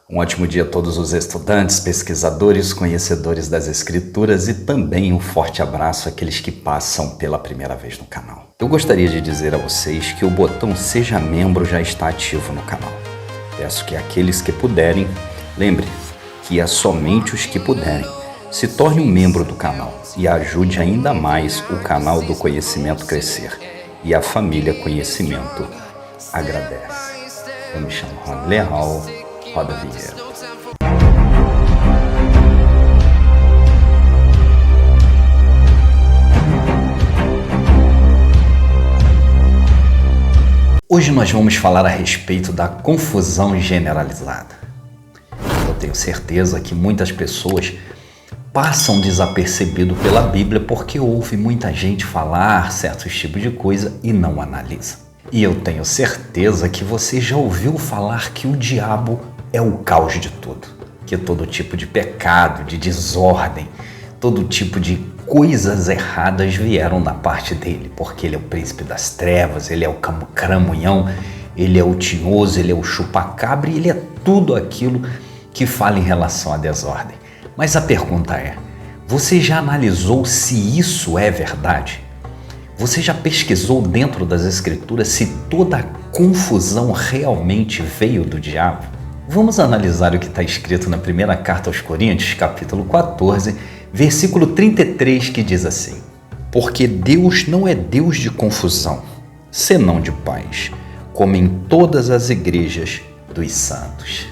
Um ótimo dia a todos os estudantes, pesquisadores, conhecedores das escrituras e também um forte abraço àqueles que passam pela primeira vez no canal. Eu gostaria de dizer a vocês que o botão Seja Membro já está ativo no canal. Peço que aqueles que puderem, lembre que é somente os que puderem, se torne um membro do canal e ajude ainda mais o canal do Conhecimento crescer. E a família Conhecimento agradece. Eu me chamo Rony Leal. Roda a vinheta. Hoje nós vamos falar a respeito da confusão generalizada. Eu tenho certeza que muitas pessoas passam desapercebido pela Bíblia porque ouve muita gente falar certos tipos de coisa e não analisa. E eu tenho certeza que você já ouviu falar que o diabo é o caos de tudo, que todo tipo de pecado, de desordem, todo tipo de coisas erradas vieram da parte dele, porque ele é o príncipe das trevas, ele é o cramunhão, ele é o tinhoso, ele é o chupacabra e ele é tudo aquilo que fala em relação à desordem. Mas a pergunta é, você já analisou se isso é verdade? Você já pesquisou dentro das escrituras se toda a confusão realmente veio do diabo? Vamos analisar o que está escrito na primeira carta aos Coríntios, capítulo 14, versículo 33, que diz assim: Porque Deus não é Deus de confusão, senão de paz, como em todas as igrejas dos santos.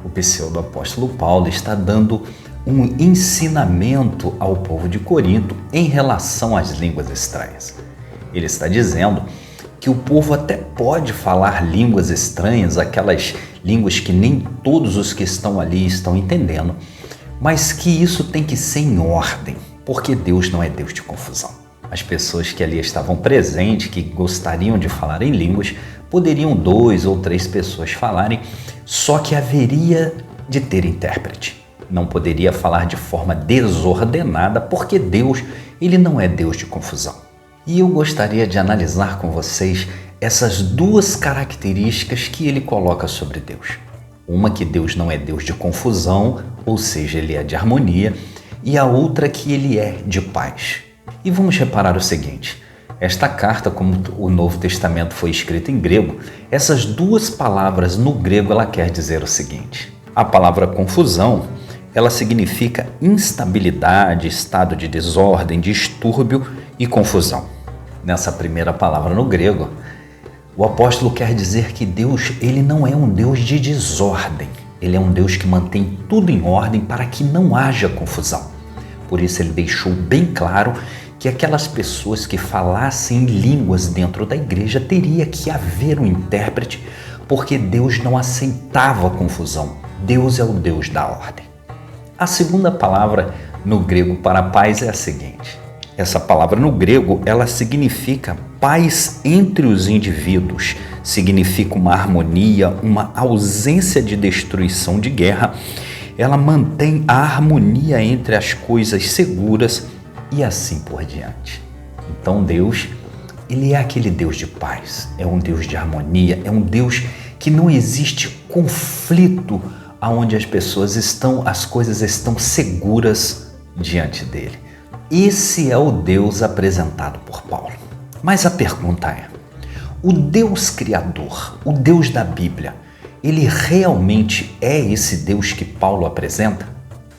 O pseudo-apóstolo Paulo está dando um ensinamento ao povo de Corinto em relação às línguas estranhas. Ele está dizendo que o povo até pode falar línguas estranhas, aquelas línguas que nem todos os que estão ali estão entendendo, mas que isso tem que ser em ordem, porque Deus não é Deus de confusão. As pessoas que ali estavam presentes, que gostariam de falar em línguas, poderiam 2 ou 3 pessoas falarem, só que haveria de ter intérprete. Não poderia falar de forma desordenada, porque Deus, ele não é Deus de confusão. E eu gostaria de analisar com vocês essas 2 características que ele coloca sobre Deus. Uma que Deus não é Deus de confusão, ou seja, ele é de harmonia, e a outra que ele é de paz. E vamos reparar o seguinte, esta carta, como o Novo Testamento foi escrito em grego, essas 2 palavras no grego ela quer dizer o seguinte: a palavra confusão, ela significa instabilidade, estado de desordem, distúrbio e confusão. Nessa primeira palavra no grego, o apóstolo quer dizer que Deus, ele não é um Deus de desordem. Ele é um Deus que mantém tudo em ordem para que não haja confusão. Por isso ele deixou bem claro que aquelas pessoas que falassem línguas dentro da igreja teria que haver um intérprete, porque Deus não aceitava confusão. Deus é o Deus da ordem. A segunda palavra no grego para paz é a seguinte. Essa palavra no grego, ela significa paz entre os indivíduos, significa uma harmonia, uma ausência de destruição, de guerra. Ela mantém a harmonia entre as coisas seguras e assim por diante. Então Deus, ele é aquele Deus de paz, é um Deus de harmonia, é um Deus que não existe conflito onde as pessoas estão, as coisas estão seguras diante dele. Esse é o Deus apresentado por Paulo. Mas a pergunta é, o Deus Criador, o Deus da Bíblia, ele realmente é esse Deus que Paulo apresenta?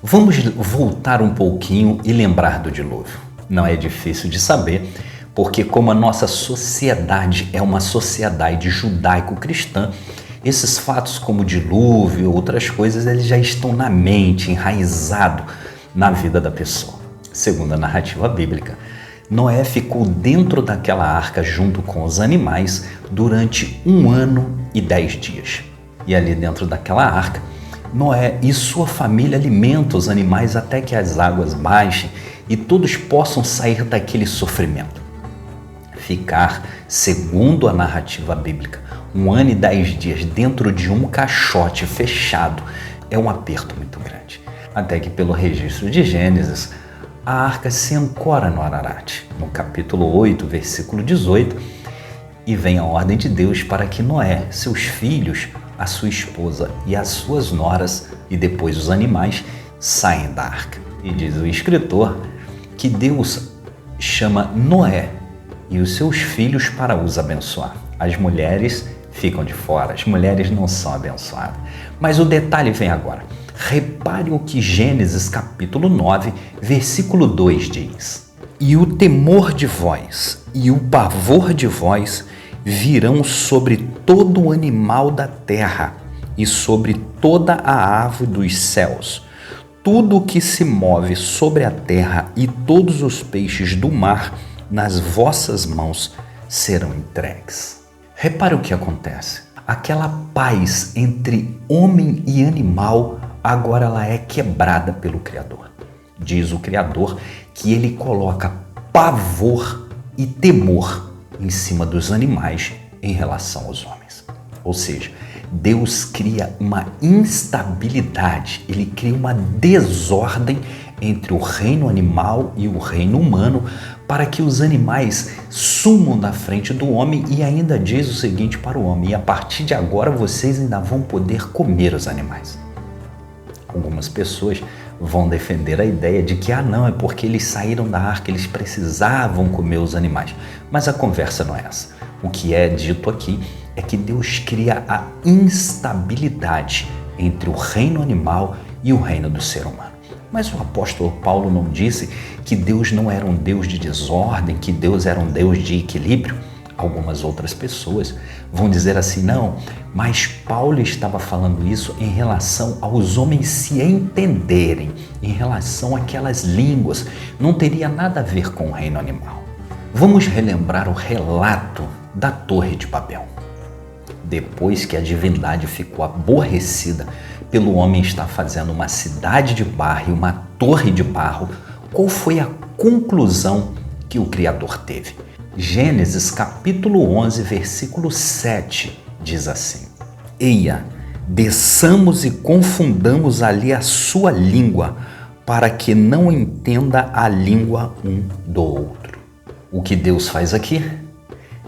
Vamos voltar um pouquinho e lembrar do dilúvio. Não é difícil de saber, porque como a nossa sociedade é uma sociedade judaico-cristã, esses fatos como o dilúvio e outras coisas, eles já estão na mente, enraizado na vida da pessoa. Segundo a narrativa bíblica, Noé ficou dentro daquela arca junto com os animais durante 1 ano e 10 dias. E ali dentro daquela arca, Noé e sua família alimentam os animais até que as águas baixem e todos possam sair daquele sofrimento. Ficar, segundo a narrativa bíblica, 1 ano e 10 dias dentro de um caixote fechado é um aperto muito grande. Até que pelo registro de Gênesis, a arca se ancora no Ararat, no capítulo 8, versículo 18, e vem a ordem de Deus para que Noé, seus filhos, a sua esposa e as suas noras, e depois os animais saem da arca. E diz o escritor que Deus chama Noé e os seus filhos para os abençoar. As mulheres ficam de fora, as mulheres não são abençoadas. Mas o detalhe vem agora. Repare o que Gênesis capítulo 9, versículo 2 diz: E o temor de vós e o pavor de vós virão sobre todo o animal da terra e sobre toda a árvore dos céus. Tudo o que se move sobre a terra e todos os peixes do mar nas vossas mãos serão entregues. Repare o que acontece. Aquela paz entre homem e animal, agora ela é quebrada pelo Criador. Diz o Criador que ele coloca pavor e temor em cima dos animais em relação aos homens. Ou seja, Deus cria uma instabilidade, ele cria uma desordem entre o reino animal e o reino humano para que os animais sumam da frente do homem, e ainda diz o seguinte para o homem: e a partir de agora vocês ainda vão poder comer os animais. Algumas pessoas vão defender a ideia de que não, é porque eles saíram da arca, eles precisavam comer os animais. Mas a conversa não é essa. O que é dito aqui é que Deus cria a instabilidade entre o reino animal e o reino do ser humano. Mas o apóstolo Paulo não disse que Deus não era um Deus de desordem, que Deus era um Deus de equilíbrio? Algumas outras pessoas vão dizer assim: não, mas Paulo estava falando isso em relação aos homens se entenderem, em relação àquelas línguas, não teria nada a ver com o reino animal. Vamos relembrar o relato da Torre de Babel. Depois que a divindade ficou aborrecida pelo homem estar fazendo uma cidade de barro e uma torre de barro, qual foi a conclusão que o Criador teve? Gênesis capítulo 11, versículo 7 diz assim: Eia, desçamos e confundamos ali a sua língua, para que não entenda a língua um do outro. O que Deus faz aqui?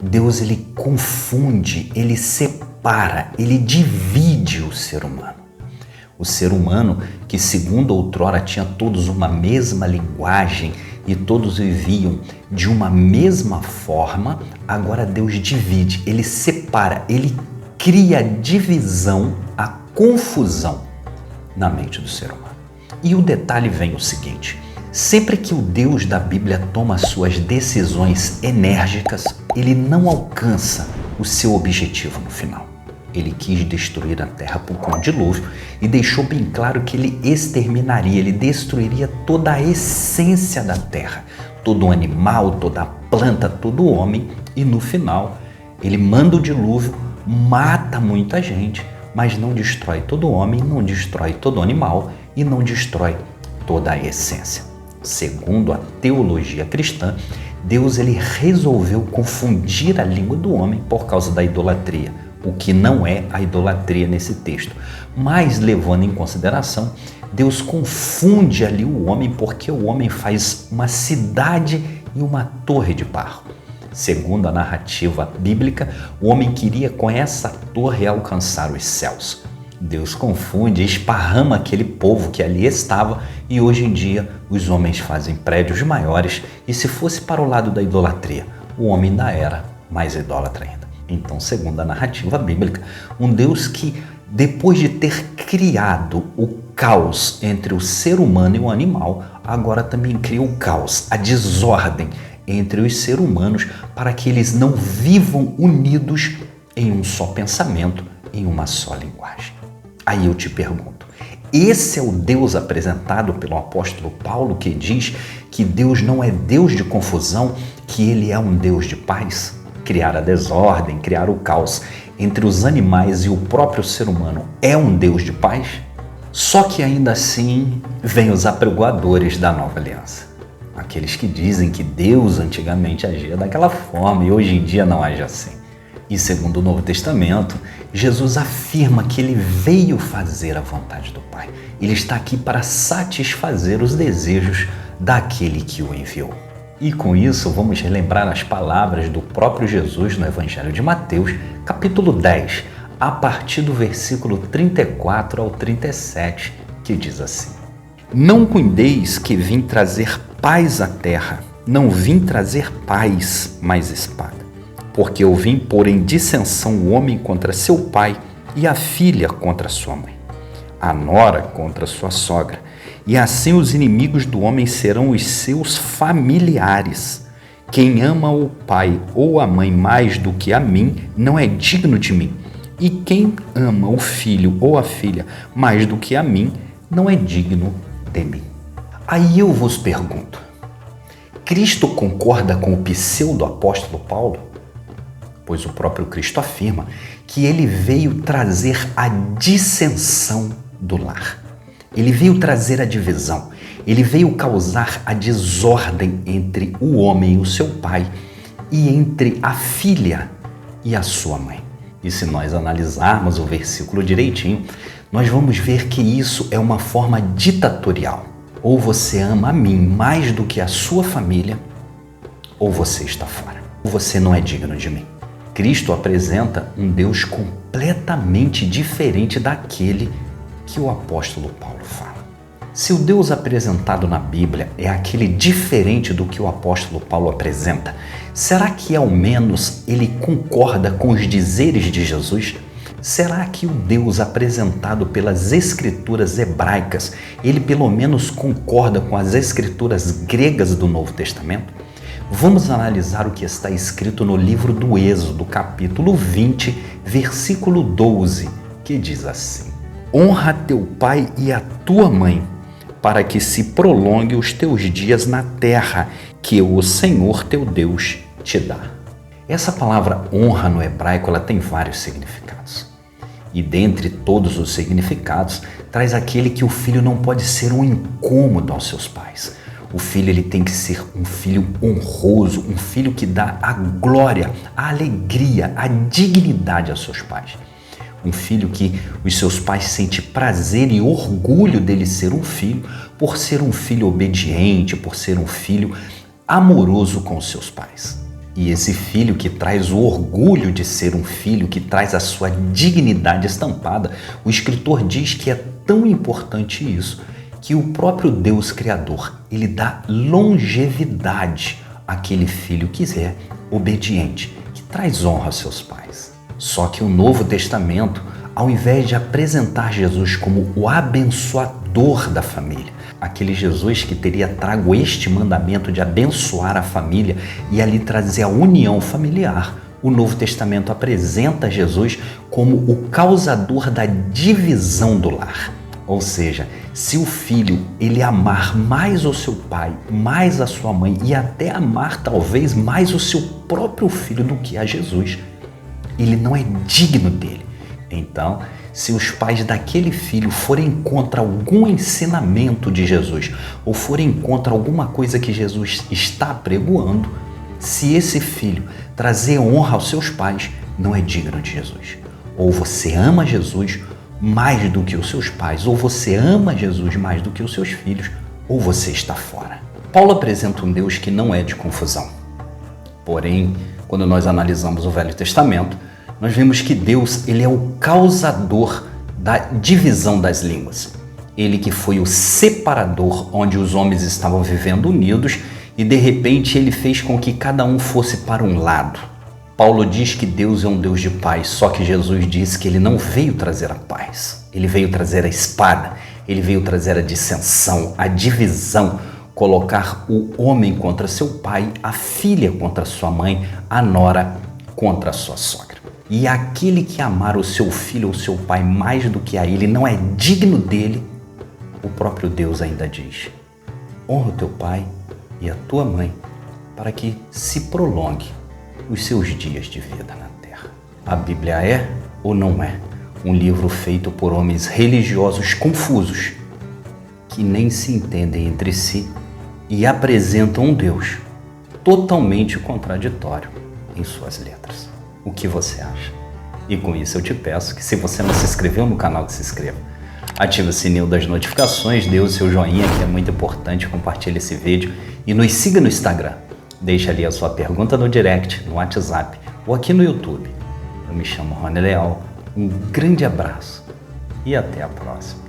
Deus, ele confunde, ele separa, ele divide o ser humano. O ser humano que, segundo outrora, tinha todos uma mesma linguagem e todos viviam de uma mesma forma, agora Deus divide, ele separa, ele cria a divisão, a confusão na mente do ser humano. E o detalhe vem o seguinte: sempre que o Deus da Bíblia toma suas decisões enérgicas, ele não alcança o seu objetivo no final. Ele quis destruir a terra com um dilúvio e deixou bem claro que ele exterminaria, ele destruiria toda a essência da terra, todo o animal, toda a planta, todo o homem, e no final ele manda o dilúvio, mata muita gente, mas não destrói todo o homem, não destrói todo o animal e não destrói toda a essência. Segundo a teologia cristã, Deus, ele resolveu confundir a língua do homem por causa da idolatria, o que não é a idolatria nesse texto. Mas, levando em consideração, Deus confunde ali o homem porque o homem faz uma cidade e uma torre de barro. Segundo a narrativa bíblica, o homem queria com essa torre alcançar os céus. Deus confunde, esparrama aquele povo que ali estava, e hoje em dia os homens fazem prédios maiores, e se fosse para o lado da idolatria, o homem ainda era mais idólatra ainda. Então, segundo a narrativa bíblica, um Deus que, depois de ter criado o caos entre o ser humano e o animal, agora também cria o caos, a desordem entre os seres humanos, para que eles não vivam unidos em um só pensamento, em uma só linguagem. Aí eu te pergunto, esse é o Deus apresentado pelo apóstolo Paulo, que diz que Deus não é Deus de confusão, que ele é um Deus de paz? Criar a desordem, criar o caos entre os animais e o próprio ser humano é um Deus de paz? Só que ainda assim vêm os apregoadores da nova aliança. Aqueles que dizem que Deus antigamente agia daquela forma e hoje em dia não age assim. E segundo o Novo Testamento, Jesus afirma que ele veio fazer a vontade do Pai. Ele está aqui para satisfazer os desejos daquele que o enviou. E com isso, vamos relembrar as palavras do próprio Jesus no Evangelho de Mateus, capítulo 10, a partir do versículo 34 ao 37, que diz assim: Não cuideis que vim trazer paz à terra, não vim trazer paz, mas espada. Porque eu vim pôr em dissensão o homem contra seu pai e a filha contra sua mãe, a nora contra sua sogra, e assim os inimigos do homem serão os seus familiares. Quem ama o pai ou a mãe mais do que a mim não é digno de mim, e quem ama o filho ou a filha mais do que a mim não é digno de mim. Aí eu vos pergunto, Cristo concorda com o pseudo-apóstolo Paulo? Pois o próprio Cristo afirma que ele veio trazer a dissensão do lar. Ele veio trazer a divisão. Ele veio causar a desordem entre o homem e o seu pai e entre a filha e a sua mãe. E se nós analisarmos o versículo direitinho, nós vamos ver que isso é uma forma ditatorial. Ou você ama a mim mais do que a sua família, ou você está fora. Ou você não é digno de mim. Cristo apresenta um Deus completamente diferente daquele que o apóstolo Paulo fala. Se o Deus apresentado na Bíblia é aquele diferente do que o apóstolo Paulo apresenta, será que ao menos ele concorda com os dizeres de Jesus? Será que o Deus apresentado pelas escrituras hebraicas, ele pelo menos concorda com as escrituras gregas do Novo Testamento? Vamos analisar o que está escrito no livro do Êxodo, capítulo 20, versículo 12, que diz assim: Honra teu pai e a tua mãe, para que se prolongue os teus dias na terra que o Senhor teu Deus te dá. Essa palavra honra no hebraico ela tem vários significados. E dentre todos os significados, traz aquele que o filho não pode ser um incômodo aos seus pais. O filho ele tem que ser um filho honroso, um filho que dá a glória, a alegria, a dignidade aos seus pais. Um filho que os seus pais sentem prazer e orgulho dele ser um filho, por ser um filho obediente, por ser um filho amoroso com os seus pais. E esse filho que traz o orgulho de ser um filho, que traz a sua dignidade estampada, o escritor diz que é tão importante isso, que o próprio Deus Criador, ele dá longevidade àquele filho que é obediente, que traz honra aos seus pais. Só que o Novo Testamento, ao invés de apresentar Jesus como o abençoador da família, aquele Jesus que teria trago este mandamento de abençoar a família e ali trazer a união familiar, o Novo Testamento apresenta Jesus como o causador da divisão do lar. Ou seja, se o filho ele amar mais o seu pai, mais a sua mãe e até amar talvez mais o seu próprio filho do que a Jesus, ele não é digno dele. Então, se os pais daquele filho forem contra algum ensinamento de Jesus ou forem contra alguma coisa que Jesus está pregoando, se esse filho trazer honra aos seus pais, não é digno de Jesus. Ou você ama Jesus mais do que os seus pais, ou você ama Jesus mais do que os seus filhos, ou você está fora. Paulo apresenta um Deus que não é de confusão. Porém, quando nós analisamos o Velho Testamento, nós vemos que Deus ele é o causador da divisão das línguas. Ele que foi o separador onde os homens estavam vivendo unidos e de repente ele fez com que cada um fosse para um lado. Paulo diz que Deus é um Deus de paz, só que Jesus disse que ele não veio trazer a paz. Ele veio trazer a espada, ele veio trazer a dissensão, a divisão, colocar o homem contra seu pai, a filha contra sua mãe, a nora contra a sua sogra. E aquele que amar o seu filho ou seu pai mais do que a ele não é digno dele, o próprio Deus ainda diz: honra o teu pai e a tua mãe, para que se prolongue os seus dias de vida na terra. A Bíblia é ou não é um livro feito por homens religiosos confusos, que nem se entendem entre si e apresentam um Deus totalmente contraditório em suas letras. O que você acha? E com isso eu te peço que, se você não se inscreveu no canal, que se inscreva. Ative o sininho das notificações, dê o seu joinha, que é muito importante, compartilhe esse vídeo e nos siga no Instagram. Deixe ali a sua pergunta no direct, no WhatsApp ou aqui no YouTube. Eu me chamo Rony Leal Um grande abraço e até a próxima.